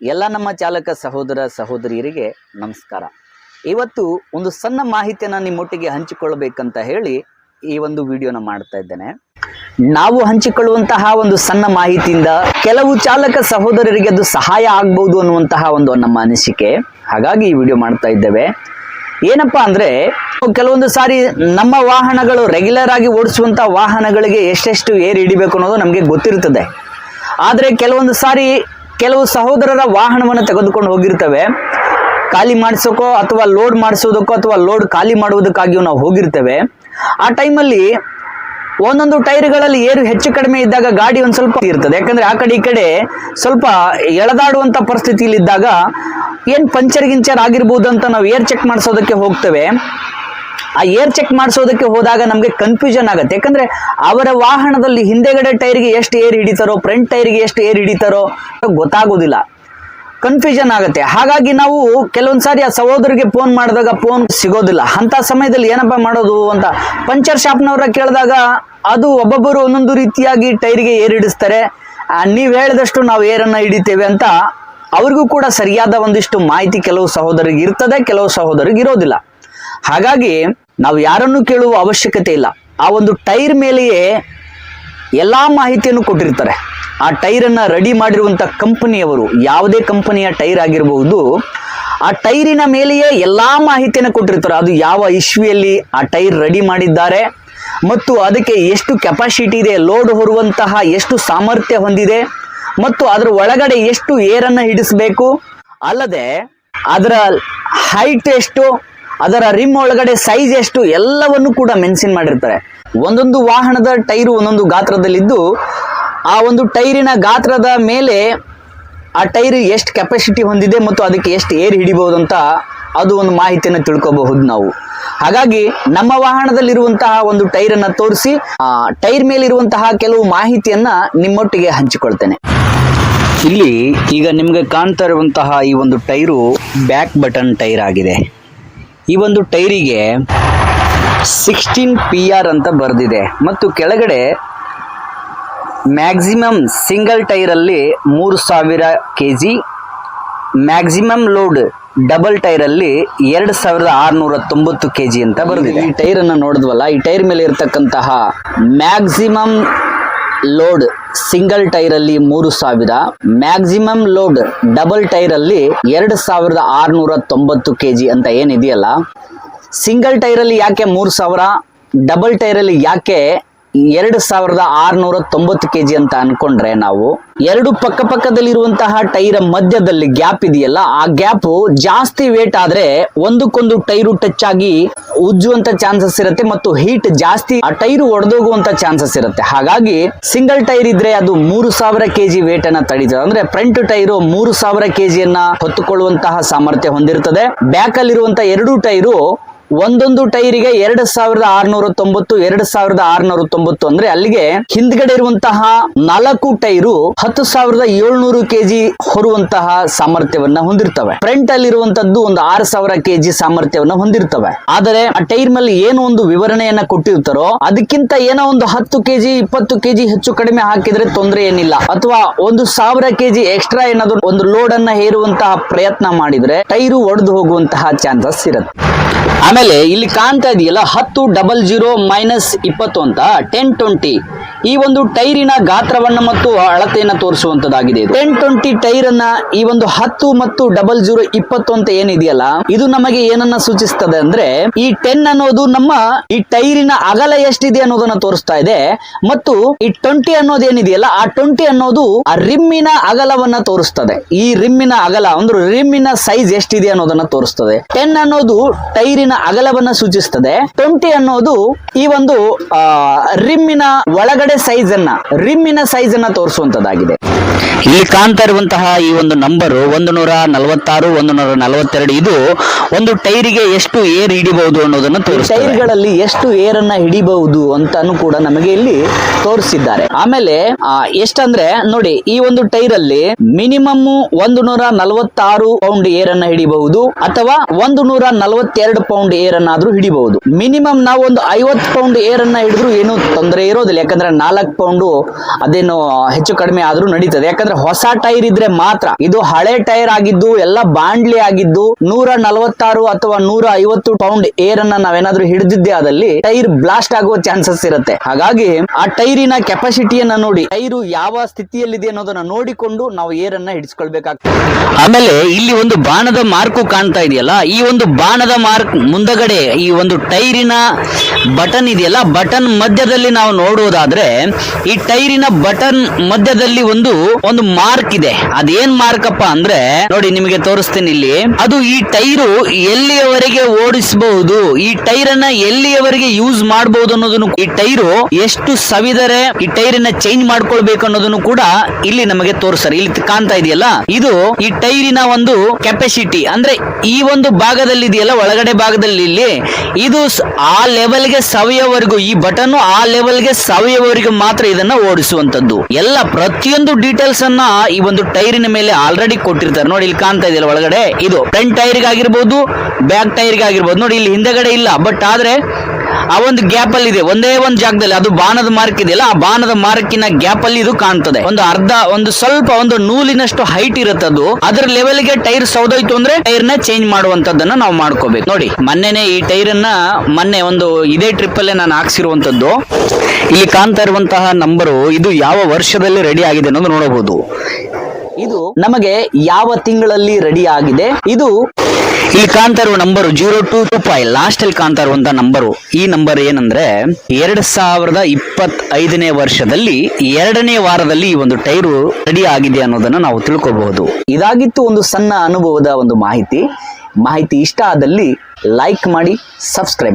ಎಲ್ಲ ನಮ್ಮ ಚಾಲಕ ಸಹೋದರ ಸಹೋದರಿಯರಿಗೆ ನಮಸ್ಕಾರ. ಇವತ್ತು ಒಂದು ಸಣ್ಣ ಮಾಹಿತಿಯನ್ನು ನಿಮ್ಮೊಟ್ಟಿಗೆ ಹಂಚಿಕೊಳ್ಳಬೇಕಂತ ಹೇಳಿ ಈ ಒಂದು ವಿಡಿಯೋನ ಮಾಡ್ತಾ ಇದ್ದೇನೆ. ನಾವು ಹಂಚಿಕೊಳ್ಳುವಂತಹ ಒಂದು ಸಣ್ಣ ಮಾಹಿತಿಯಿಂದ ಕೆಲವು ಚಾಲಕ ಸಹೋದರರಿಗೆ ಅದು ಸಹಾಯ ಆಗ್ಬಹುದು ಅನ್ನುವಂತಹ ಒಂದು ನಮ್ಮ ಅನಿಸಿಕೆ. ಹಾಗಾಗಿ ಈ ವಿಡಿಯೋ ಮಾಡ್ತಾ ಇದ್ದೇವೆ. ಏನಪ್ಪಾ ಅಂದ್ರೆ, ಕೆಲವೊಂದು ಸಾರಿ ನಮ್ಮ ವಾಹನಗಳು ರೆಗ್ಯುಲರ್ ಆಗಿ ಓಡಿಸುವಂತ ವಾಹನಗಳಿಗೆ ಎಷ್ಟೆಷ್ಟು ಏರ್ ಹಿಡಿಬೇಕು ಅನ್ನೋದು ನಮಗೆ ಗೊತ್ತಿರ್ತದೆ. ಆದರೆ ಕೆಲವೊಂದು ಸಾರಿ ಕೆಲವು ಸಹೋದರರ ವಾಹನವನ್ನು ತೆಗೆದುಕೊಂಡು ಹೋಗಿರ್ತವೆ, ಖಾಲಿ ಮಾಡಿಸೋಕೋ ಅಥವಾ ಲೋಡ್ ಮಾಡಿಸೋದಕ್ಕೋ ಅಥವಾ ಲೋಡ್ ಖಾಲಿ ಮಾಡುವುದಕ್ಕಾಗಿಯೂ ನಾವು ಹೋಗಿರ್ತೇವೆ. ಆ ಟೈಮಲ್ಲಿ ಒಂದೊಂದು ಟೈರ್ಗಳಲ್ಲಿ ಏರು ಹೆಚ್ಚು ಕಡಿಮೆ ಇದ್ದಾಗ ಗಾಡಿ ಒಂದು ಸ್ವಲ್ಪ ಇರ್ತದೆ. ಯಾಕಂದ್ರೆ ಆ ಕಡೆ ಈ ಕಡೆ ಸ್ವಲ್ಪ ಎಳೆದಾಡುವಂಥ ಪರಿಸ್ಥಿತಿಯಲ್ಲಿ ಇದ್ದಾಗ ಏನು ಪಂಚರ್ ಗಿಂಚರ್ ಆಗಿರ್ಬೋದು ಅಂತ ನಾವು ಏರ್ ಚೆಕ್ ಮಾಡಿಸೋದಕ್ಕೆ ಹೋಗ್ತೇವೆ. ಆ ಏರ್ ಚೆಕ್ ಮಾಡಿಸೋದಕ್ಕೆ ಹೋದಾಗ ನಮಗೆ ಕನ್ಫ್ಯೂಷನ್ ಆಗುತ್ತೆ. ಯಾಕಂದ್ರೆ ಅವರ ವಾಹನದಲ್ಲಿ ಹಿಂದೆಗಡೆ ಟೈರ್ಗೆ ಎಷ್ಟು ಏರ್ ಹಿಡಿತಾರೋ, ಫ್ರಂಟ್ ಟೈರ್ಗೆ ಎಷ್ಟು ಏರ್ ಹಿಡಿತಾರೋ ಗೊತ್ತಾಗೋದಿಲ್ಲ, ಕನ್ಫ್ಯೂಷನ್ ಆಗುತ್ತೆ. ಹಾಗಾಗಿ ನಾವು ಕೆಲವೊಂದು ಸಾರಿ ಆ ಸಹೋದರಿಗೆ ಫೋನ್ ಮಾಡಿದಾಗ ಫೋನ್ ಸಿಗೋದಿಲ್ಲ. ಅಂತ ಸಮಯದಲ್ಲಿ ಏನಪ್ಪ ಮಾಡೋದು ಅಂತ ಪಂಚರ್ ಶಾಪ್ನವರ ಕೇಳಿದಾಗ ಅದು ಒಬ್ಬೊಬ್ಬರು ಒಂದೊಂದು ರೀತಿಯಾಗಿ ಟೈರ್ಗೆ ಏರ್ ಹಿಡಿಸ್ತಾರೆ. ನೀವು ಹೇಳಿದಷ್ಟು ನಾವು ಏರನ್ನು ಹಿಡಿತೇವೆ ಅಂತ ಅವ್ರಿಗೂ ಕೂಡ ಸರಿಯಾದ ಒಂದಿಷ್ಟು ಮಾಹಿತಿ ಕೆಲವು ಸಹೋದರಿಗೆ ಇರ್ತದೆ, ಕೆಲವು ಸಹೋದರಿಗೆ ಇರೋದಿಲ್ಲ. ಹಾಗಾಗಿ ನಾವು ಯಾರನ್ನು ಕೇಳುವ ಅವಶ್ಯಕತೆ ಇಲ್ಲ. ಆ ಒಂದು ಟೈರ್ ಮೇಲೆಯೇ ಎಲ್ಲ ಮಾಹಿತಿಯನ್ನು ಕೊಟ್ಟಿರ್ತಾರೆ. ಆ ಟೈರನ್ನು ರೆಡಿ ಮಾಡಿರುವಂಥ ಕಂಪನಿಯವರು, ಯಾವುದೇ ಕಂಪನಿಯ ಟೈರ್ ಆಗಿರಬಹುದು, ಆ ಟೈರಿನ ಮೇಲೆಯೇ ಎಲ್ಲ ಮಾಹಿತಿಯನ್ನು ಕೊಟ್ಟಿರ್ತಾರೆ. ಅದು ಯಾವ ಇಶ್ವಿಯಲ್ಲಿ ಆ ಟೈರ್ ರೆಡಿ ಮಾಡಿದ್ದಾರೆ ಮತ್ತು ಅದಕ್ಕೆ ಎಷ್ಟು ಕೆಪಾಸಿಟಿ ಇದೆ, ಲೋಡ್ ಹೊರುವಂತಹ ಎಷ್ಟು ಸಾಮರ್ಥ್ಯ ಹೊಂದಿದೆ ಮತ್ತು ಅದರ ಒಳಗಡೆ ಎಷ್ಟು ಏರನ್ನು ಹಿಡಿಸಬೇಕು, ಅಲ್ಲದೆ ಅದರ ಹೈಟ್ ಎಷ್ಟು, ಅದರ ರಿಮ್ ಒಳಗಡೆ ಸೈಜ್ ಎಷ್ಟು, ಎಲ್ಲವನ್ನು ಕೂಡ ಮೆನ್ಷನ್ ಮಾಡಿರ್ತಾರೆ. ಒಂದೊಂದು ವಾಹನದ ಟೈರು ಒಂದೊಂದು ಗಾತ್ರದಲ್ಲಿದ್ದು ಆ ಒಂದು ಟೈರಿನ ಗಾತ್ರದ ಮೇಲೆ ಆ ಟೈರ್ ಎಷ್ಟು ಕೆಪಾಸಿಟಿ ಹೊಂದಿದೆ ಮತ್ತು ಅದಕ್ಕೆ ಎಷ್ಟು ಏರ್ ಹಿಡಿಬಹುದು ಅಂತ ಅದು ಒಂದು ಮಾಹಿತಿಯನ್ನು ತಿಳ್ಕೋಬಹುದು ನಾವು. ಹಾಗಾಗಿ ನಮ್ಮ ವಾಹನದಲ್ಲಿರುವಂತಹ ಒಂದು ಟೈರನ್ನು ತೋರಿಸಿ ಆ ಟೈರ್ ಮೇಲಿರುವಂತಹ ಕೆಲವು ಮಾಹಿತಿಯನ್ನ ನಿಮ್ಮೊಟ್ಟಿಗೆ ಹಂಚಿಕೊಳ್ತೇನೆ. ಇಲ್ಲಿ ಈಗ ನಿಮಗೆ ಕಾಣ್ತಾ ಇರುವಂತಹ ಈ ಒಂದು ಟೈರು ಬ್ಯಾಕ್ ಬಟನ್ ಟೈರ್ ಆಗಿದೆ. ಈ ಒಂದು ಟೈರಿಗೆ 16 PR ಅಂತ ಬರೆದಿದೆ ಮತ್ತು ಕೆಳಗಡೆ ಮ್ಯಾಕ್ಸಿಮಮ್ ಸಿಂಗಲ್ ಟೈರಲ್ಲಿ 3000 kg, ಮ್ಯಾಕ್ಸಿಮಮ್ ಲೋಡ್ ಡಬಲ್ ಟೈರಲ್ಲಿ 2690 kg ಅಂತ ಬರೆದಿದೆ. ಈ ಟೈರನ್ನು ನೋಡಿದ್ವಲ್ಲ, ಈ ಟೈರ್ ಮೇಲೆ ಇರತಕ್ಕಂತಹ ಮ್ಯಾಕ್ಸಿಮಮ್ ಲೋಡ್ ಸಿಂಗಲ್ ಟೈರಲ್ಲಿ 3000, ಮ್ಯಾಕ್ಸಿಮಮ್ ಲೋಡ್ ಡಬಲ್ ಟೈರಲ್ಲಿ 2690 kg ಅಂತ ಏನಿದೆಯಲ್ಲ, ಸಿಂಗಲ್ ಟೈರಲ್ಲಿ ಯಾಕೆ 3000, ಡಬಲ್ ಟೈರಲ್ಲಿ ಯಾಕೆ 2690 kg ಅಂತ ಅನ್ಕೊಂಡ್ರೆ, ನಾವು ಎರಡು ಪಕ್ಕದಲ್ಲಿರುವಂತಹ ಟೈರ್ ಮಧ್ಯದಲ್ಲಿ ಗ್ಯಾಪ್ ಇದೆಯಲ್ಲ, ಆ ಗ್ಯಾಪ್ ಜಾಸ್ತಿ ವೇಟ್ ಆದ್ರೆ ಒಂದಕ್ಕೊಂದು ಟೈರು ಟಚ್ ಆಗಿ ಉಜ್ಜುವಂತ ಚಾನ್ಸಸ್ ಇರುತ್ತೆ ಮತ್ತು ಹೀಟ್ ಜಾಸ್ತಿ ಆ ಟೈರು ಒಡೆದೋಗುವಂತ ಚಾನ್ಸಸ್ ಇರುತ್ತೆ. ಹಾಗಾಗಿ ಸಿಂಗಲ್ ಟೈರ್ ಇದ್ರೆ ಅದು 3000 kg ವೇಟ್ ಅನ್ನ ತಡೀತದೆ. ಅಂದ್ರೆ ಫ್ರಂಟ್ ಟೈರು 3000 kg ಅನ್ನ ಹೊತ್ತುಕೊಳ್ಳುವಂತಹ ಸಾಮರ್ಥ್ಯ ಹೊಂದಿರುತ್ತದೆ. ಬ್ಯಾಕ್ ಅಲ್ಲಿರುವಂತಹ ಎರಡು ಟೈರು ಒಂದೊಂದು ಟೈರಿಗೆ 2690, 2690 ಅಂದ್ರೆ ಅಲ್ಲಿಗೆ ಹಿಂದ್ಗಡೆ ಇರುವಂತಹ 4 ಟೈರು 10,700 kg ಹೊರುವಂತಹ ಸಾಮರ್ಥ್ಯವನ್ನ ಹೊಂದಿರ್ತವೆ. ಫ್ರಂಟ್ ಅಲ್ಲಿರುವಂತದ್ದು ಒಂದು 6,000 kg ಸಾಮರ್ಥ್ಯವನ್ನ ಹೊಂದಿರ್ತವೆ. ಆದರೆ ಆ ಟೈರ್ ಮೇಲೆ ಏನೋ ಒಂದು ವಿವರಣೆಯನ್ನ ಕೊಟ್ಟಿರ್ತಾರೋ ಅದಕ್ಕಿಂತ ಏನೋ ಒಂದು 10 kg 20 kg ಹೆಚ್ಚು ಕಡಿಮೆ ಹಾಕಿದ್ರೆ ತೊಂದರೆ ಏನಿಲ್ಲ, ಅಥವಾ 1,000 kg ಎಕ್ಸ್ಟ್ರಾ ಏನಾದ್ರು ಒಂದು ಲೋಡ್ ಅನ್ನ ಹೇರುವಂತಹ ಪ್ರಯತ್ನ ಮಾಡಿದ್ರೆ ಟೈರು ಒಡೆದು ಹೋಗುವಂತಹ ಚಾನ್ಸಸ್ ಇರುತ್ತೆ. ಆಮೇಲೆ ಇಲ್ಲಿ ಕಾಣ್ತಾ ಇದೆಯಲ್ಲ 10-0-20 ಅಂತ 10-20 ಈ ಒಂದು ಟೈರಿನ ಗಾತ್ರವನ್ನ ಮತ್ತು ಅಳತೆಯನ್ನ ತೋರಿಸುವಂತದ್ದಾಗಿದೆ. 10-20 ಟೈರ್ ಅನ್ನ ಈ ಒಂದು 10 ಮತ್ತು 00-20 ಅಂತ ಏನಿದೆಯಲ್ಲ, ಇದು ನಮಗೆ ಏನನ್ನ ಸೂಚಿಸ್ತದೆ ಅಂದ್ರೆ, ಈ 10 ಅನ್ನೋದು ನಮ್ಮ ಈ ಟೈರಿನ ಅಗಲ ಎಷ್ಟಿದೆ ಅನ್ನೋದನ್ನ ತೋರಿಸ್ತಾ ಇದೆ ಮತ್ತು ಈ 20 ಅನ್ನೋದು ಏನಿದೆಯಲ್ಲ, ಆ 20 ಅನ್ನೋದು ಆ ರಿಮ್ಮಿನ ಅಗಲವನ್ನ ತೋರಿಸ್ತದೆ. ಈ ರಿಮ್ಮಿನ ಅಗಲ ಅಂದ್ರೆ ರಿಮ್ಮಿನ ಸೈಜ್ ಎಷ್ಟಿದೆ ಅನ್ನೋದನ್ನ ತೋರಿಸ್ತದೆ. 10 ಅನ್ನೋದು ಟೈರಿನ ಅಗಲವನ್ನ ಸೂಚಿಸ್ತದೆ. 20 ಅನ್ನೋದು ಈ ಒಂದು ರಿಮ್ಮಿನ ಒಳಗಡೆ ರಿಮ್ಮಿನ ಸೈಜ್ ಅನ್ನ ತೋರಿಸುವಂತದ್ದಾಗಿದೆ. ಇಲ್ಲಿ ಕಾಣ್ತಾ ಇರುವಂತಹ ಈ ಒಂದು ನಂಬರ್ 146, 142 ಇದು ಒಂದು ಟೈರಿಗೆ ಎಷ್ಟು ಏರ್ ಹಿಡಿಬಹುದು ಅನ್ನೋದನ್ನ ತೋರಿಸ್ತದೆ. ಟೈರ್ಗಳಲ್ಲಿ ಎಷ್ಟು ಏರ್ ಅನ್ನ ಹಿಡಿಬಹುದು ಅಂತಾನು ಕೂಡ ನಮಗೆ ಇಲ್ಲಿ ತೋರಿಸಿದ್ದಾರೆ. ಆಮೇಲೆ ಎಷ್ಟಂದ್ರೆ ನೋಡಿ, ಈ ಒಂದು ಟೈರ್ ಅಲ್ಲಿ ಮಿನಿಮಮ್ 146 ಪೌಂಡ್ ಏರ್ ಅನ್ನ ಹಿಡಿಬಹುದು ಅಥವಾ 142 ಪೌಂಡ್ ಏರ್ ಅನ್ನಾದ್ರೂ ಹಿಡಿಬಹುದು. ಮಿನಿಮಮ್ ನಾವು ಒಂದು 50 ಪೌಂಡ್ ಏರ್ ಅನ್ನ ಹಿಡಿದ್ರು ಏನು ತೊಂದರೆ ಇರೋದಿಲ್ಲ. ಯಾಕಂದ್ರೆ 4 ಪೌಂಡು ಅದೇನು ಹೆಚ್ಚು ಕಡಿಮೆ ಆದ್ರೂ ನಡೀತದೆ. ಯಾಕಂದ್ರೆ ಹೊಸ ಟೈರ್ ಇದ್ರೆ ಮಾತ್ರ. ಇದು ಹಳೆ ಟೈರ್ ಆಗಿದ್ದು ಎಲ್ಲ ಬಾಂಡ್ಲಿ ಆಗಿದ್ದು 146 ಅಥವಾ 150 ಪೌಂಡ್ ಏರ್ ಅನ್ನ ನಾವೇನಾದ್ರೂ ಹಿಡಿದಿದ್ದೆ ಆದಲ್ಲಿ ಟೈರ್ ಬ್ಲಾಸ್ಟ್ ಆಗುವ ಚಾನ್ಸಸ್ ಇರುತ್ತೆ. ಹಾಗಾಗಿ ಆ ಟೈರಿನ ಕೆಪಾಸಿಟಿಯನ್ನ ನೋಡಿ, ಟೈರು ಯಾವ ಸ್ಥಿತಿಯಲ್ಲಿದೆ ಅನ್ನೋದನ್ನ ನೋಡಿಕೊಂಡು ನಾವು ಏರ್ ಅನ್ನ ಹಿಡಿಸ್ಕೊಳ್ಬೇಕಾಗ್ತದೆ. ಆಮೇಲೆ ಇಲ್ಲಿ ಒಂದು ಬಾಣದ ಮಾರ್ಕು ಕಾಣ್ತಾ ಇದೆಯಲ್ಲ, ಈ ಒಂದು ಬಾಣದ ಮಾರ್ಕ್ ಮುಂದಗಡೆ ಈ ಒಂದು ಟೈರಿನ ಬಟನ್ ಇದೆಯಲ್ಲ, ಬಟನ್ ಮಧ್ಯದಲ್ಲಿ ನಾವು ನೋಡುವುದಾದ್ರೆ ಈ ಟೈರಿನ ಬಟನ್ ಮಧ್ಯದಲ್ಲಿ ಒಂದು ಮಾರ್ಕ್ ಇದೆ. ಅದೇನ್ ಮಾರ್ಕ್ ಅಪ್ಪ ಅಂದ್ರೆ ನೋಡಿ, ನಿಮಗೆ ತೋರಿಸ್ತೀನಿ ಇಲ್ಲಿ. ಅದು ಈ ಟೈರು ಎಲ್ಲಿಯವರೆಗೆ ಓಡಿಸಬಹುದು, ಈ ಟೈರ್ ಅನ್ನ ಎಲ್ಲಿಯವರೆಗೆ ಯೂಸ್ ಮಾಡಬಹುದು ಅನ್ನೋದನ್ನು, ಈ ಟೈರು ಎಷ್ಟು ಸವಿದರೆ ಈ ಟೈರಿನ ಚೇಂಜ್ ಮಾಡ್ಕೊಳ್ಬೇಕು ಅನ್ನೋದನ್ನು ಕೂಡ ಇಲ್ಲಿ ನಮಗೆ ತೋರಿಸ್ತಾರೆ. ಇಲ್ಲಿ ಕಾಣ್ತಾ ಇದೆಯಲ್ಲ, ಇದು ಈ ಟೈರಿನ ಒಂದು ಕೆಪಾಸಿಟಿ. ಅಂದ್ರೆ ಈ ಒಂದು ಭಾಗದಲ್ಲಿ ಇದೆಯಲ್ಲ, ಒಳಗಡೆ ಭಾಗದಲ್ಲಿ ಇಲ್ಲಿ ಇದು ಆ ಲೆವೆಲ್ಗೆ ಸವಿಯವರೆಗೂ, ಈ ಬಟನ್ ಆ ಲೆವೆಲ್ಗೆ ಸವಿಯವರೆಗೂ ಮಾತ್ರ ಇದನ್ನ ಓಡಿಸುವಂತದ್ದು. ಎಲ್ಲ ಪ್ರತಿಯೊಂದು ಡೀಟೇಲ್ಸ್ ಅನ್ನ ಈ ಒಂದು ಟೈರಿನ ಮೇಲೆ ಆಲ್ರೆಡಿ ಕೊಟ್ಟಿರ್ತಾರೆ. ನೋಡಿ ಇಲ್ಲಿ ಕಾಣ್ತಾ ಇದೆಯಲ್ಲ ಒಳಗಡೆ, ಇದು ಫ್ರಂಟ್ ಟೈರ್ಗೆ ಆಗಿರ್ಬೋದು, ಬ್ಯಾಕ್ ಟೈರ್ಗೆ ಆಗಿರ್ಬೋದು. ನೋಡಿ ಇಲ್ಲಿ ಹಿಂದೆಗಡೆ ಇಲ್ಲ, ಬಟ್ ಆದ್ರೆ ಆ ಒಂದು ಗ್ಯಾಪ್ ಅಲ್ಲಿ ಇದೆ, ಒಂದೇ ಒಂದು ಜಾಗದಲ್ಲಿ. ಅದು ಬಾಣದ ಮಾರ್ಕ್ ಇದೆಯಲ್ಲ, ಆ ಬಾಣದ ಮಾರ್ಕಿನ ಗ್ಯಾಪ್ ಅಲ್ಲಿ ಇದು ಕಾಣ್ತದೆ. ಒಂದು ಸ್ವಲ್ಪ ಒಂದು ನೂಲಿನಷ್ಟು ಹೈಟ್ ಇರುತ್ತದು. ಅದರ ಲೆವೆಲ್ಗೆ ಟೈರ್ ಸೌದೋಯ್ತು ಅಂದ್ರೆ ಟೈರ್ ನ ಚೇಂಜ್ ಮಾಡುವಂತದ್ದನ್ನ ನಾವು ಮಾಡ್ಕೋಬೇಕು. ನೋಡಿ ಮೊನ್ನೆನೆ ಈ ಟೈರ್ ಅನ್ನ ಒಂದು ಇದೇ ಟ್ರಿಪ್ ಅಲ್ಲೇ ನಾನು ಹಾಕ್ಸಿರುವಂತದ್ದು. ಇಲ್ಲಿ ಕಾಣ್ತಾ ಇರುವಂತಹ ನಂಬರು ಇದು ಯಾವ ವರ್ಷದಲ್ಲಿ ರೆಡಿ ಆಗಿದೆ ಅನ್ನೋದು ನೋಡಬಹುದು. ಇದು ನಮಗೆ ಯಾವ ತಿಂಗಳಲ್ಲಿ ರೆಡಿ ಆಗಿದೆ. ಇದು ಇಲ್ಲಿ ಕಾಣ್ತಾ ಇರುವ ನಂಬರು 0225 ಲಾಸ್ಟ್ ಅಲ್ಲಿ ಕಾಣ್ತಾ ಇರುವಂತಹ ನಂಬರು. ಈ ನಂಬರ್ ಏನಂದ್ರೆ 2025ನೇ ವರ್ಷದಲ್ಲಿ 2ನೇ ವಾರದಲ್ಲಿ ಈ ಒಂದು ಟೈರು ರೆಡಿ ಆಗಿದೆ ಅನ್ನೋದನ್ನ ನಾವು ತಿಳ್ಕೋಬಹುದು. ಇದಾಗಿತ್ತು ಒಂದು ಸಣ್ಣ ಅನುಭವದ ಒಂದು ಮಾಹಿತಿ ಇಷ್ಟ ಆದಲ್ಲಿ ಲೈಕ್ ಮಾಡಿ, ಸಬ್ಸ್ಕ್ರೈಬ್ ಮಾಡಿ.